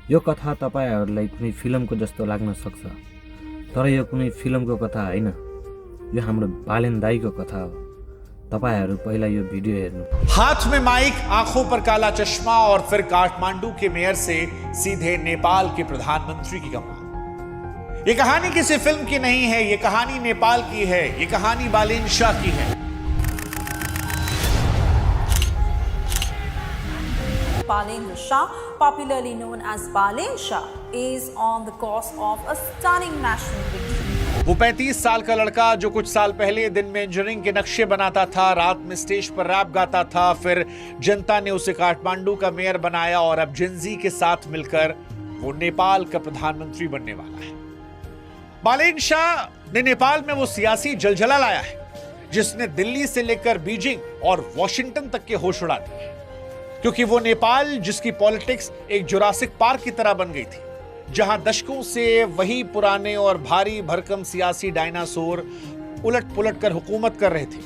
यो कथा तपाईहरुलाई कुनै फिल्मको जस्तो लाग्न सक्छ, तर यो कुनै फिल्मको कथा हैन। यो हाम्रो बालेन दाइको कथा हो। तपाईहरु पहिला यो भिडियो हेर्नु। हाथ में माइक, आंखों पर काला चश्मा और फिर काठमांडू के मेयर से सीधे नेपाल के प्रधानमंत्री की कमान। ये कहानी किसी फिल्म की नहीं है, ये कहानी नेपाल की है, ये कहानी बालेन शाह की है। Balendra Shah, popularly known as Balen Shah, is on the course of a stunning national victory. वो 35 साल का लड़का जो कुछ साल पहले दिन में इंजीनियरिंग के नक्शे बनाता था, रात में स्टेज पर रैप गाता था, फिर जनता ने उसे काठमांडू का मेयर बनाया और अब जेनजी के साथ मिलकर वो नेपाल का प्रधानमंत्री बनने वाला है। बालेन शाह ने नेपाल में वो सियासी जलजला लाया है जिसने दिल्ली से लेकर बीजिंग और वॉशिंगटन तक के होश उड़ा दिए, क्योंकि वो नेपाल जिसकी पॉलिटिक्स एक जुरासिक पार्क की तरह बन गई थी, जहां दशकों से वही पुराने और भारी भरकम सियासी डायनासोर उलट पुलट कर हुकूमत कर रहे थे,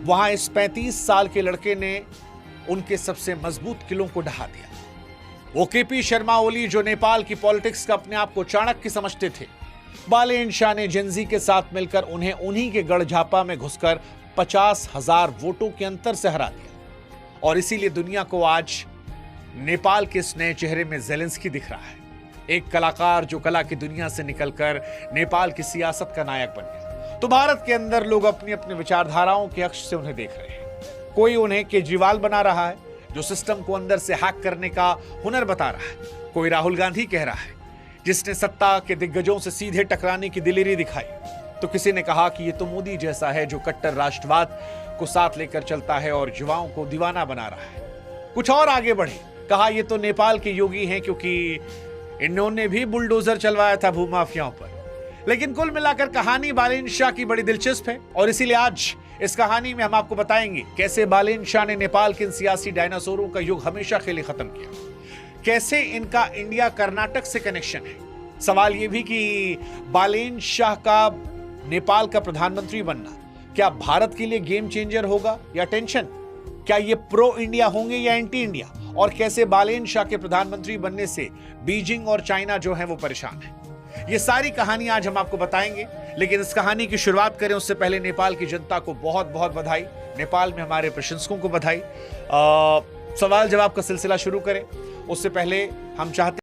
वहां इस 35 साल के लड़के ने उनके सबसे मजबूत किलों को ढहा दिया। वो केपी शर्मा ओली जो नेपाल की पॉलिटिक्स का अपने आप को चाणक्य समझते थे, बालेन शाह ने जेनजी के साथ मिलकर उन्हें उन्हीं के गढ़ झापा में घुसकर 50,000 वोटों के अंतर से हरा दिया। और इसीलिए दुनिया को आज नेपाल के इस नए चेहरे में ज़ेलेंस्की दिख रहा है, एक कलाकार जो कला की दुनिया से निकलकर नेपाल की सियासत का नायक बन गया। तो भारत के अंदर लोग अपनी अपनी विचारधाराओं के अक्ष से उन्हें देख रहे हैं। कोई उन्हें केजरीवाल बना रहा है जो सिस्टम को अंदर से हैक करने का हुनर बता रहा है, कोई राहुल गांधी कह रहा है जिसने सत्ता के दिग्गजों से सीधे टकराने की दिलेरी दिखाई, तो किसी ने कहा कि ये तो मोदी जैसा है जो कट्टर राष्ट्रवाद को साथ लेकर चलता है और युवाओं को दीवाना बना रहा है। कुछ और आगे बढ़े, कहा ये तो नेपाल के योगी हैं क्योंकि इन्होंने भी बुलडोजर चलवाया था भूमाफियाओं पर। लेकिन कुल मिलाकर कहानी बालेन शाह की बड़ी दिलचस्प है और इसीलिए आज इस कहानी में हम आपको बताएंगे कैसे बालेन शाह ने नेपाल के इन सियासी डायनासोरों का युग हमेशा के लिए खत्म किया, कैसे इनका इंडिया कर्नाटक से कनेक्शन है। सवाल यह भी कि बालेन शाह का नेपाल का प्रधानमंत्री बनना क्या भारत के लिए गेम चेंजर होगा या टेंशन? क्या ये प्रो इंडिया होंगे या एंटी इंडिया? और कैसे बालेन शाह के प्रधानमंत्री बनने से बीजिंग और चाइना जो है वो परेशान है? ये सारी कहानी आज हम आपको बताएंगे, लेकिन इस कहानी की शुरुआत करें उससे पहले नेपाल की जनता को बहुत बहुत बधाई, नेपाल में हमारे प्रशंसकों को बधाई। सवाल जवाब का सिलसिला शुरू करें उससे पहले हम चाहते